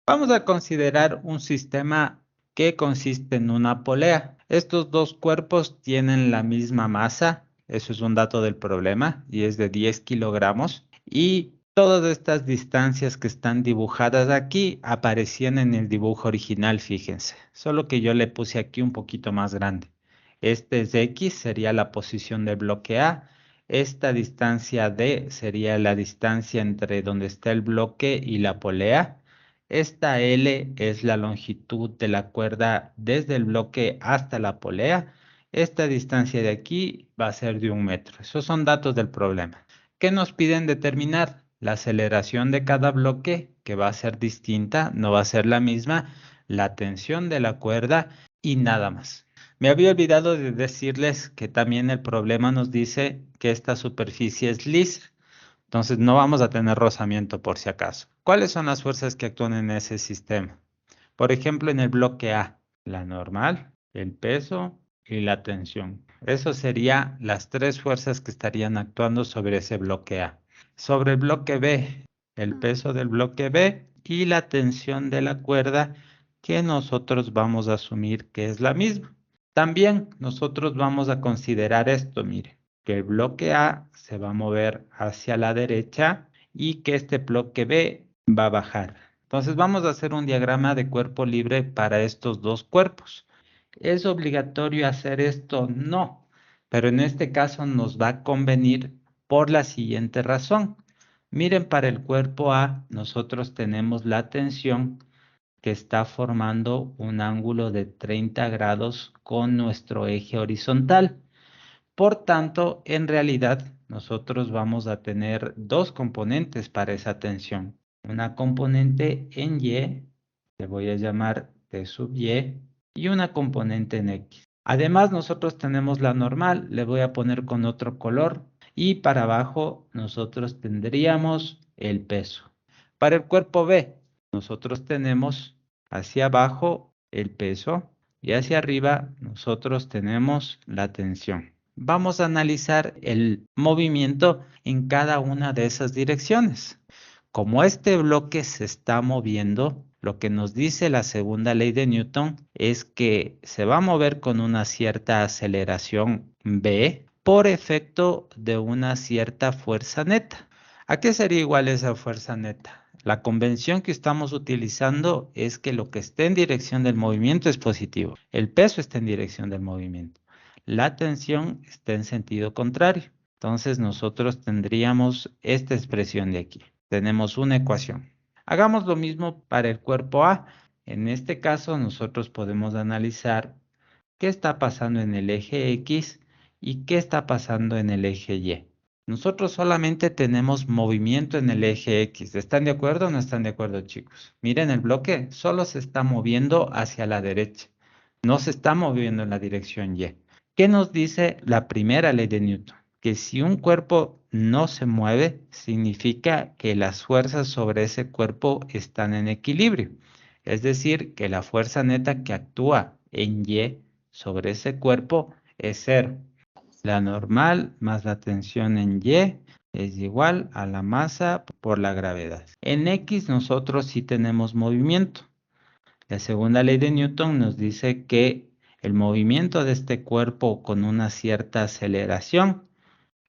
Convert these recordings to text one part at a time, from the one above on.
Vamos a considerar un sistema que consiste en una polea. Estos dos cuerpos tienen la misma masa, eso es un dato del problema, y es de 10 kilogramos. Y todas estas distancias que están dibujadas aquí aparecían en el dibujo original, fíjense. Solo que yo le puse aquí un poquito más grande. Este es X, sería la posición del bloque A. Esta distancia D sería la distancia entre donde está el bloque y la polea. Esta L es la longitud de la cuerda desde el bloque hasta la polea. Esta distancia de aquí va a ser de 1 metro. Esos son datos del problema. ¿Qué nos piden determinar? La aceleración de cada bloque, que va a ser distinta, no va a ser la misma, la tensión de la cuerda y nada más. Me había olvidado de decirles que también el problema nos dice que esta superficie es lisa. Entonces no vamos a tener rozamiento por si acaso. ¿Cuáles son las fuerzas que actúan en ese sistema? Por ejemplo, en el bloque A, la normal, el peso y la tensión. Eso serían las tres fuerzas que estarían actuando sobre ese bloque A. Sobre el bloque B, el peso del bloque B y la tensión de la cuerda que nosotros vamos a asumir que es la misma. También nosotros vamos a considerar esto, mire, que el bloque A se va a mover hacia la derecha y que este bloque B va a bajar. Entonces vamos a hacer un diagrama de cuerpo libre para estos dos cuerpos. ¿Es obligatorio hacer esto? No, pero en este caso nos va a convenir por la siguiente razón. Miren, para el cuerpo A nosotros tenemos la tensión que está formando un ángulo de 30 grados con nuestro eje horizontal. Por tanto, en realidad, nosotros vamos a tener dos componentes para esa tensión. Una componente en Y, le voy a llamar T sub y una componente en X. Además, nosotros tenemos la normal, le voy a poner con otro color, y para abajo nosotros tendríamos el peso. Para el cuerpo B, nosotros tenemos hacia abajo el peso y hacia arriba nosotros tenemos la tensión. Vamos a analizar el movimiento en cada una de esas direcciones. Como este bloque se está moviendo, lo que nos dice la segunda ley de Newton es que se va a mover con una cierta aceleración B por efecto de una cierta fuerza neta. ¿A qué sería igual esa fuerza neta? La convención que estamos utilizando es que lo que esté en dirección del movimiento es positivo. El peso está en dirección del movimiento. La tensión está en sentido contrario. Entonces nosotros tendríamos esta expresión de aquí. Tenemos una ecuación. Hagamos lo mismo para el cuerpo A. En este caso nosotros podemos analizar qué está pasando en el eje X y qué está pasando en el eje Y. Nosotros solamente tenemos movimiento en el eje X. ¿Están de acuerdo o no están de acuerdo, chicos? Miren, el bloque solo se está moviendo hacia la derecha. No se está moviendo en la dirección Y. ¿Qué nos dice la primera ley de Newton? Que si un cuerpo no se mueve, significa que las fuerzas sobre ese cuerpo están en equilibrio. Es decir, que la fuerza neta que actúa en Y sobre ese cuerpo es cero. La normal más la tensión en Y es igual a la masa por la gravedad. En X nosotros sí tenemos movimiento. La segunda ley de Newton nos dice que el movimiento de este cuerpo con una cierta aceleración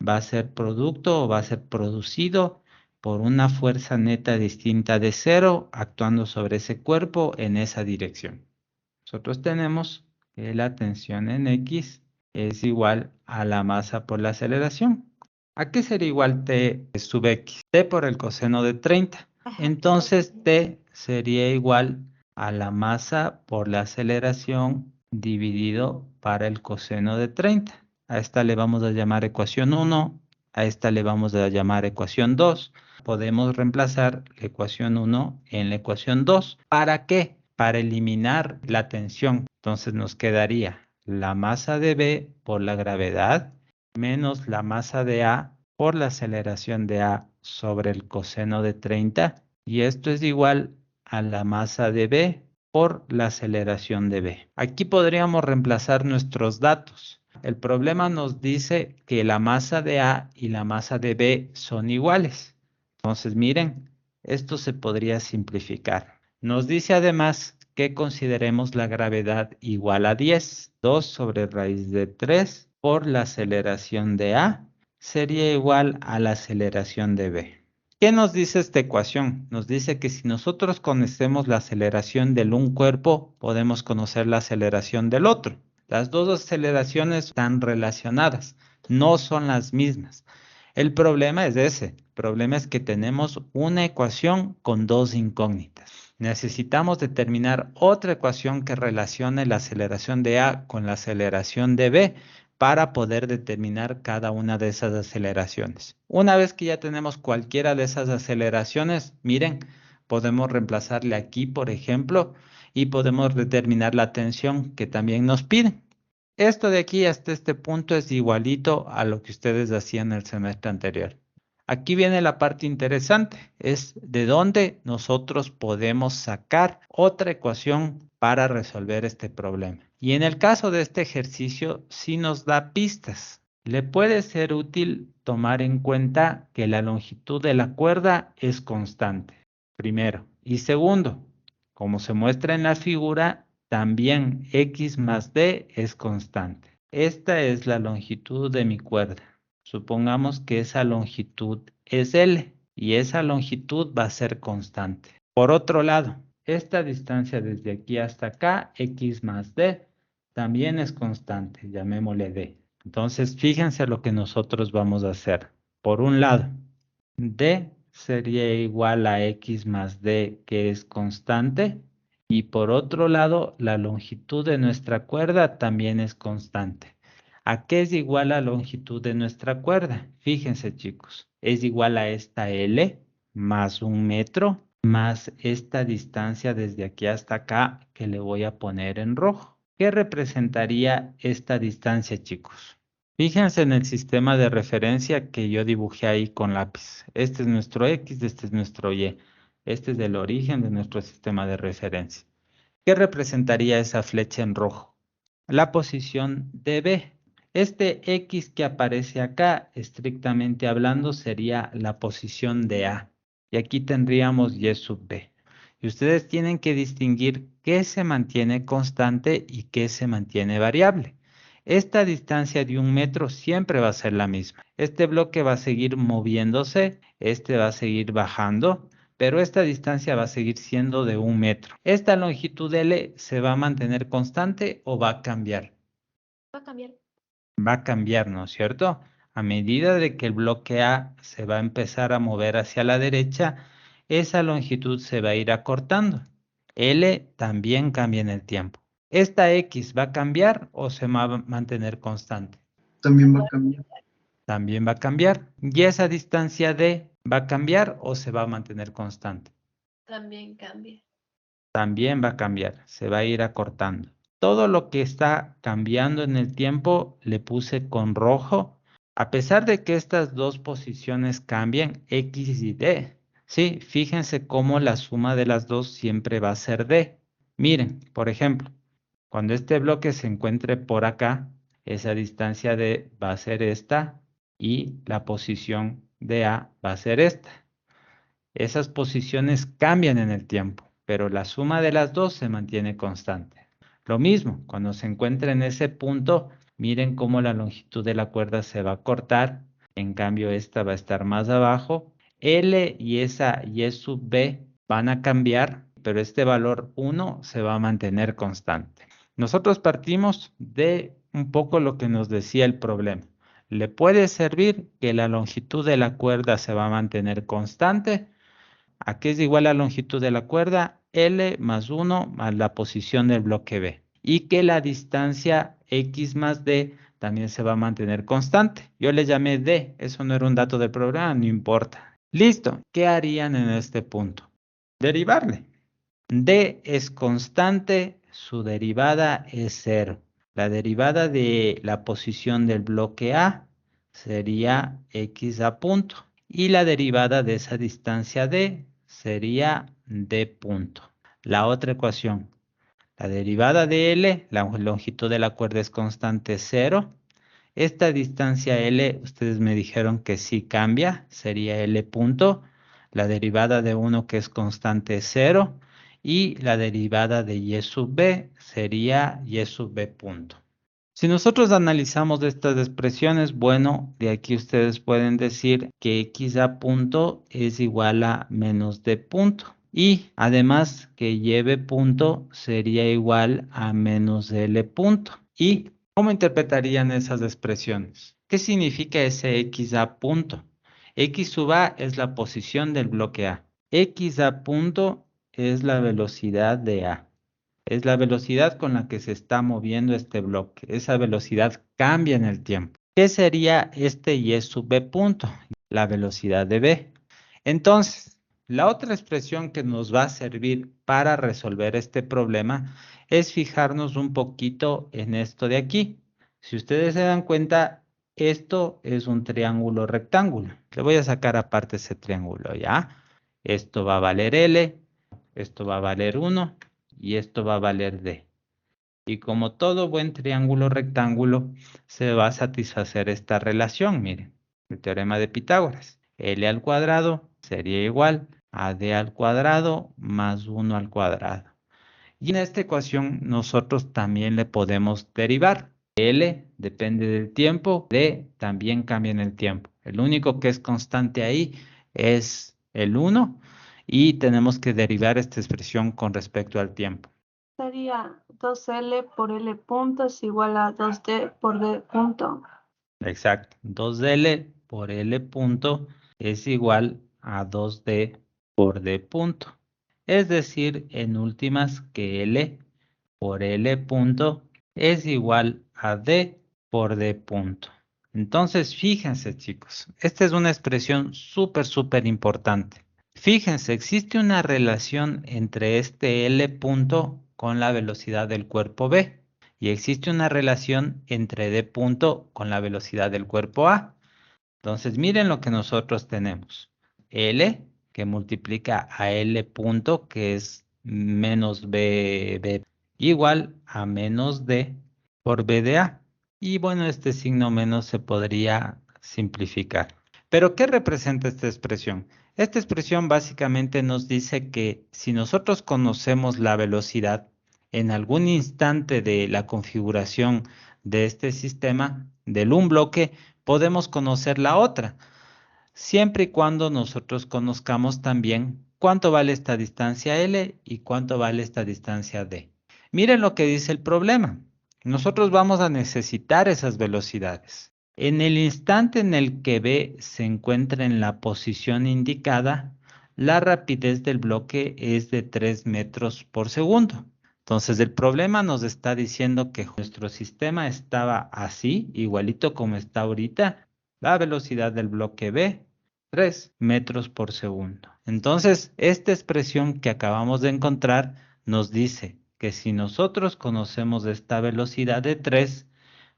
va a ser producto o va a ser producido por una fuerza neta distinta de cero actuando sobre ese cuerpo en esa dirección. Nosotros tenemos que la tensión en X es igual a la masa por la aceleración. ¿A qué sería igual T sub X? T por el coseno de 30. Entonces T sería igual a la masa por la aceleración dividido para el coseno de 30. A esta le vamos a llamar ecuación 1, a esta le vamos a llamar ecuación 2. Podemos reemplazar la ecuación 1 en la ecuación 2. ¿Para qué? Para eliminar la tensión. Entonces nos quedaría la masa de B por la gravedad menos la masa de A por la aceleración de A sobre el coseno de 30. Y esto es igual a la masa de B por la aceleración de B. Aquí podríamos reemplazar nuestros datos. El problema nos dice que la masa de A y la masa de B son iguales. Entonces, miren, esto se podría simplificar. Nos dice además que consideremos la gravedad igual a 10. 2 sobre raíz de 3 por la aceleración de A sería igual a la aceleración de B. ¿Qué nos dice esta ecuación? Nos dice que si nosotros conocemos la aceleración del un cuerpo, podemos conocer la aceleración del otro. Las dos aceleraciones están relacionadas, no son las mismas. El problema es ese. El problema es que tenemos una ecuación con dos incógnitas. Necesitamos determinar otra ecuación que relacione la aceleración de A con la aceleración de B para poder determinar cada una de esas aceleraciones. Una vez que ya tenemos cualquiera de esas aceleraciones, miren, podemos reemplazarle aquí, por ejemplo, y podemos determinar la tensión que también nos piden. Esto de aquí hasta este punto es igualito a lo que ustedes hacían el semestre anterior. Aquí viene la parte interesante, es de dónde nosotros podemos sacar otra ecuación para resolver este problema. Y en el caso de este ejercicio, sí nos da pistas. Le puede ser útil tomar en cuenta que la longitud de la cuerda es constante, primero. Y segundo, como se muestra en la figura, también x más d es constante. Esta es la longitud de mi cuerda. Supongamos que esa longitud es L y esa longitud va a ser constante. Por otro lado, esta distancia desde aquí hasta acá, x más d, también es constante, llamémosle d. Entonces, fíjense lo que nosotros vamos a hacer. Por un lado, d sería igual a x más d, que es constante. Y por otro lado, la longitud de nuestra cuerda también es constante. ¿A qué es igual la longitud de nuestra cuerda? Fíjense, chicos, es igual a esta L más 1 metro más esta distancia desde aquí hasta acá que le voy a poner en rojo. ¿Qué representaría esta distancia, chicos? Fíjense en el sistema de referencia que yo dibujé ahí con lápiz. Este es nuestro X, este es nuestro Y. Este es el origen de nuestro sistema de referencia. ¿Qué representaría esa flecha en rojo? La posición de B. Este X que aparece acá, estrictamente hablando, sería la posición de A. Y aquí tendríamos Y sub B. Y ustedes tienen que distinguir qué se mantiene constante y qué se mantiene variable. Esta distancia de 1 metro siempre va a ser la misma. Este bloque va a seguir moviéndose, este va a seguir bajando, pero esta distancia va a seguir siendo de 1 metro. ¿Esta longitud L se va a mantener constante o va a cambiar? Va a cambiar. Va a cambiar, ¿no es cierto? A medida de que el bloque A se va a empezar a mover hacia la derecha, esa longitud se va a ir acortando. L también cambia en el tiempo. ¿Esta X va a cambiar o se va a mantener constante? También va a cambiar. También va a cambiar. ¿Y esa distancia D va a cambiar o se va a mantener constante? También cambia. También va a cambiar, se va a ir acortando. Todo lo que está cambiando en el tiempo le puse con rojo. A pesar de que estas dos posiciones cambian, X y D. Sí, fíjense cómo la suma de las dos siempre va a ser D. Miren, por ejemplo, cuando este bloque se encuentre por acá, esa distancia D va a ser esta y la posición de A va a ser esta. Esas posiciones cambian en el tiempo, pero la suma de las dos se mantiene constante. Lo mismo, cuando se encuentra en ese punto, miren cómo la longitud de la cuerda se va a cortar, en cambio esta va a estar más abajo. L y esa Y sub B van a cambiar, pero este valor 1 se va a mantener constante. Nosotros partimos de un poco lo que nos decía el problema. Le puede servir que la longitud de la cuerda se va a mantener constante. ¿A qué es igual la longitud de la cuerda? L más 1 más la posición del bloque B. Y que la distancia X más D también se va a mantener constante. Yo le llamé D, eso no era un dato del programa, no importa. Listo, ¿qué harían en este punto? Derivarle. D es constante, su derivada es 0. La derivada de la posición del bloque A sería X a punto. Y la derivada de esa distancia D sería D punto. La otra ecuación, la derivada de L, la longitud de la cuerda es constante 0. Esta distancia L, ustedes me dijeron que sí cambia, sería L punto. La derivada de 1 que es constante 0. y la derivada de y sub b sería y sub b punto. Si nosotros analizamos estas expresiones, bueno, de aquí ustedes pueden decir que x a punto es igual a menos d punto. Y además que y b punto sería igual a menos l punto. ¿Y cómo interpretarían esas expresiones? ¿Qué significa ese x a punto? X sub a es la posición del bloque A. X a punto es la velocidad de A. Es la velocidad con la que se está moviendo este bloque. Esa velocidad cambia en el tiempo. ¿Qué sería este y sub b punto? La velocidad de B. Entonces, la otra expresión que nos va a servir para resolver este problema es fijarnos un poquito en esto de aquí. Si ustedes se dan cuenta, esto es un triángulo rectángulo. Le voy a sacar aparte ese triángulo, ¿ya? Esto va a valer L, esto va a valer 1 y esto va a valer D. Y como todo buen triángulo rectángulo, se va a satisfacer esta relación, miren, el teorema de Pitágoras. L al cuadrado sería igual a D al cuadrado más 1 al cuadrado. Y en esta ecuación nosotros también le podemos derivar. L depende del tiempo, D también cambia en el tiempo. El único que es constante ahí es el 1 y tenemos que derivar esta expresión con respecto al tiempo. Sería 2L por L punto es igual a 2D por D punto. Exacto. 2L por L punto es igual a 2D por D punto. Es decir, en últimas, que L por L punto es igual a D por D punto. Entonces, fíjense, chicos, esta es una expresión súper importante. Fíjense, existe una relación entre este L punto con la velocidad del cuerpo B y existe una relación entre D punto con la velocidad del cuerpo A. Entonces, miren lo que nosotros tenemos. L que multiplica a L punto, que es menos B igual a menos D por B de A. Y bueno, este signo menos se podría simplificar. ¿Pero qué representa esta expresión? Esta expresión básicamente nos dice que si nosotros conocemos la velocidad en algún instante de la configuración de este sistema, del un bloque, podemos conocer la otra, siempre y cuando nosotros conozcamos también cuánto vale esta distancia L y cuánto vale esta distancia D. Miren lo que dice el problema. Nosotros vamos a necesitar esas velocidades. En el instante en el que B se encuentra en la posición indicada, la rapidez del bloque es de 3 metros por segundo. Entonces el problema nos está diciendo que nuestro sistema estaba así, igualito como está ahorita. La velocidad del bloque B, 3 metros por segundo. Entonces, esta expresión que acabamos de encontrar nos dice que si nosotros conocemos esta velocidad de 3,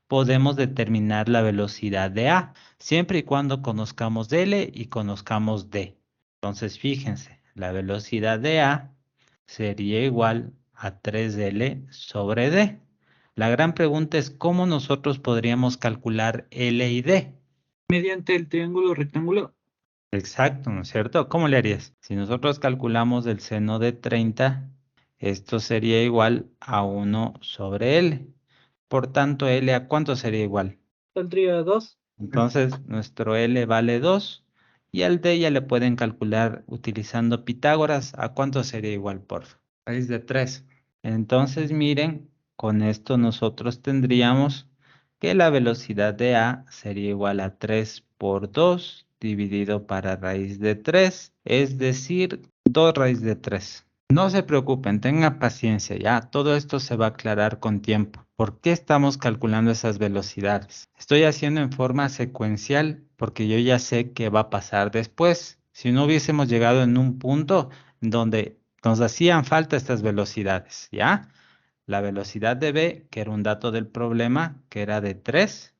podemos determinar la velocidad de A, siempre y cuando conozcamos L y conozcamos D. Entonces, fíjense, la velocidad de A sería igual a 3L sobre D. La gran pregunta es cómo nosotros podríamos calcular L y D. Mediante el triángulo rectángulo. Exacto, ¿no es cierto? ¿Cómo le harías? Si nosotros calculamos el seno de 30, esto sería igual a 1 sobre L. Por tanto, L ¿a cuánto sería igual? Saldría 2. Entonces, nuestro L vale 2 y al D ya le pueden calcular utilizando Pitágoras. ¿A cuánto sería igual, por raíz de 3? Entonces, miren, con esto nosotros tendríamos que la velocidad de A sería igual a 3 por 2 dividido para raíz de 3, es decir, 2 raíz de 3. No se preocupen, tengan paciencia, ya todo esto se va a aclarar con tiempo. ¿Por qué estamos calculando esas velocidades? Estoy haciendo en forma secuencial porque yo ya sé qué va a pasar después. Si no hubiésemos llegado en un punto donde nos hacían falta estas velocidades, ¿ya? La velocidad de B, que era un dato del problema, que era de 3,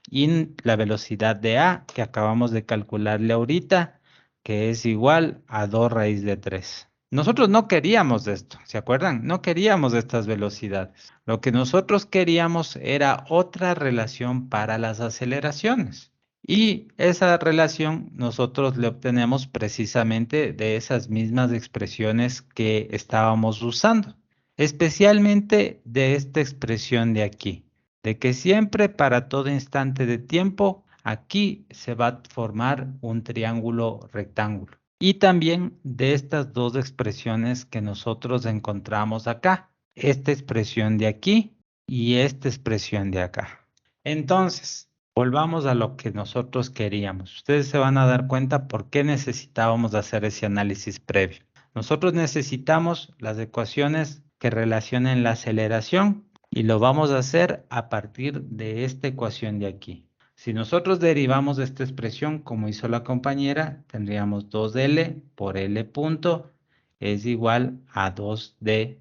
y la velocidad de A, que acabamos de calcularle ahorita, que es igual a 2 raíz de 3. Nosotros no queríamos esto, ¿se acuerdan? No queríamos estas velocidades. Lo que nosotros queríamos era otra relación para las aceleraciones. Y esa relación nosotros le obtenemos precisamente de esas mismas expresiones que estábamos usando, especialmente de esta expresión de aquí, de que siempre para todo instante de tiempo aquí se va a formar un triángulo rectángulo. Y también de estas dos expresiones que nosotros encontramos acá, esta expresión de aquí y esta expresión de acá. Entonces, volvamos a lo que nosotros queríamos. Ustedes se van a dar cuenta por qué necesitábamos hacer ese análisis previo. Nosotros necesitamos las ecuaciones que relacionen la aceleración y lo vamos a hacer a partir de esta ecuación de aquí. Si nosotros derivamos esta expresión como hizo la compañera, tendríamos 2L por L punto es igual a 2D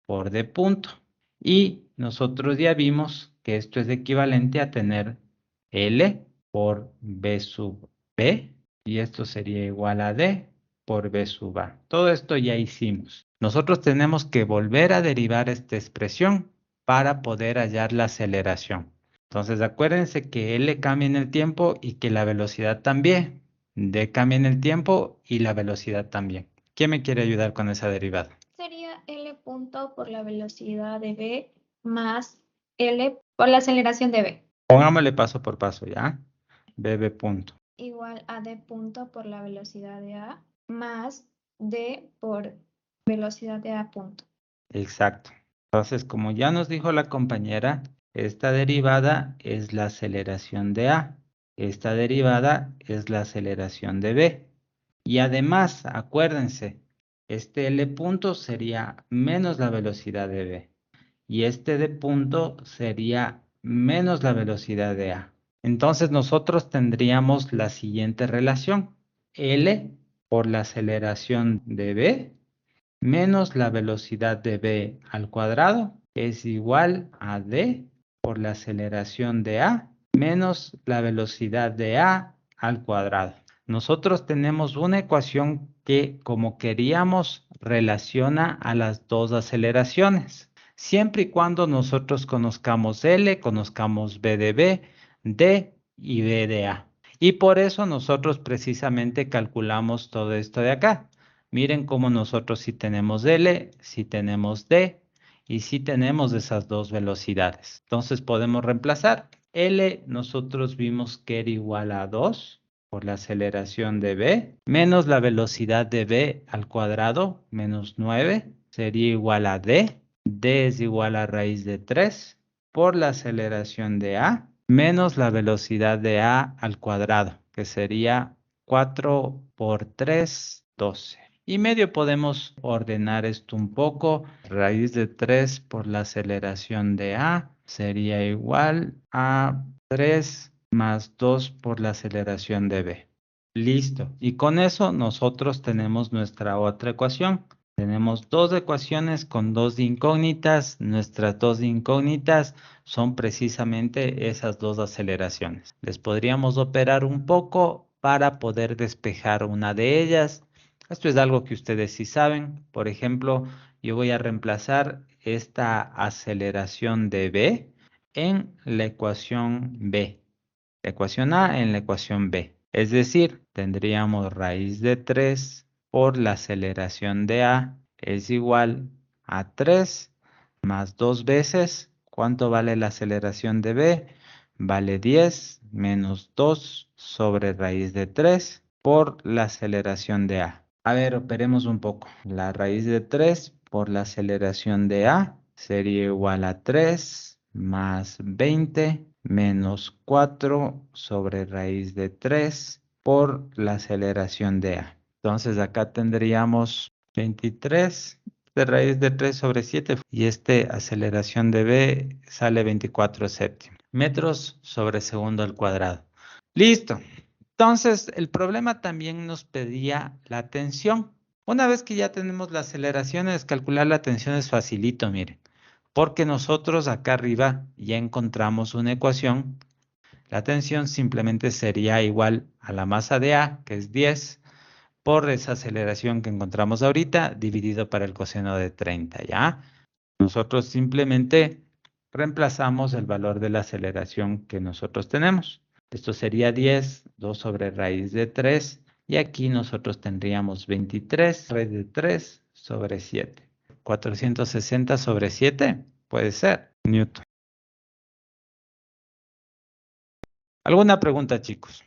por D punto. Y nosotros ya vimos que esto es equivalente a tener L por B sub B y esto sería igual a D por B sub A. Todo esto ya hicimos. Nosotros tenemos que volver a derivar esta expresión para poder hallar la aceleración. Entonces acuérdense que L cambia en el tiempo y que la velocidad también. D cambia en el tiempo y la velocidad también. ¿Quién me quiere ayudar con esa derivada? Sería L punto por la velocidad de B más L por la aceleración de B. Pongámosle paso por paso, ¿ya? BB punto. Igual a D punto por la velocidad de A más D por velocidad de A punto. Exacto. Entonces, como ya nos dijo la compañera, esta derivada es la aceleración de A. Esta derivada es la aceleración de B. Y además, acuérdense, este L punto sería menos la velocidad de B. Y este D punto sería menos la velocidad de A. Entonces nosotros tendríamos la siguiente relación. L por la aceleración de B menos la velocidad de B al cuadrado es igual a D por la aceleración de A menos la velocidad de A al cuadrado. Nosotros tenemos una ecuación que, como queríamos, relaciona a las dos aceleraciones. Siempre y cuando nosotros conozcamos L, conozcamos B de B, D y B de A. Y por eso nosotros precisamente calculamos todo esto de acá. Miren cómo nosotros sí tenemos L, sí tenemos D y sí tenemos esas dos velocidades. Entonces podemos reemplazar. L nosotros vimos que era igual a 2 por la aceleración de B, menos la velocidad de B al cuadrado, menos 9, sería igual a D. D es igual a raíz de 3 por la aceleración de A, menos la velocidad de A al cuadrado, que sería 4 por 3, 12. Y medio podemos ordenar esto un poco. Raíz de 3 por la aceleración de A sería igual a 3 más 2 por la aceleración de B. Listo. Y con eso nosotros tenemos nuestra otra ecuación. Tenemos dos ecuaciones con dos incógnitas. Nuestras dos incógnitas son precisamente esas dos aceleraciones. Les podríamos operar un poco para poder despejar una de ellas. Esto es algo que ustedes sí saben. Por ejemplo, yo voy a reemplazar esta aceleración de B en la ecuación B. La ecuación A en la ecuación B. Es decir, tendríamos raíz de 3 por la aceleración de A es igual a 3 más 2 veces. ¿Cuánto vale la aceleración de B? Vale 10 menos 2 sobre raíz de 3 por la aceleración de A. A ver, operemos un poco. La raíz de 3 por la aceleración de A sería igual a 3 más 20 menos 4 sobre raíz de 3 por la aceleración de A. Entonces acá tendríamos 23 de raíz de 3 sobre 7 y esta aceleración de B sale 24 séptimos. Metros sobre segundo al cuadrado. Listo. Entonces, el problema también nos pedía la tensión. Una vez que ya tenemos la aceleración, calcular la tensión es facilito, miren. Porque nosotros acá arriba ya encontramos una ecuación. La tensión simplemente sería igual a la masa de A, que es 10, por esa aceleración que encontramos ahorita, dividido para el coseno de 30, ¿ya? Nosotros simplemente reemplazamos el valor de la aceleración que nosotros tenemos. Esto sería 10, 2 sobre raíz de 3. Y aquí nosotros tendríamos 23 raíz de 3 sobre 7. 460 sobre 7, puede ser, Newton. ¿Alguna pregunta, chicos?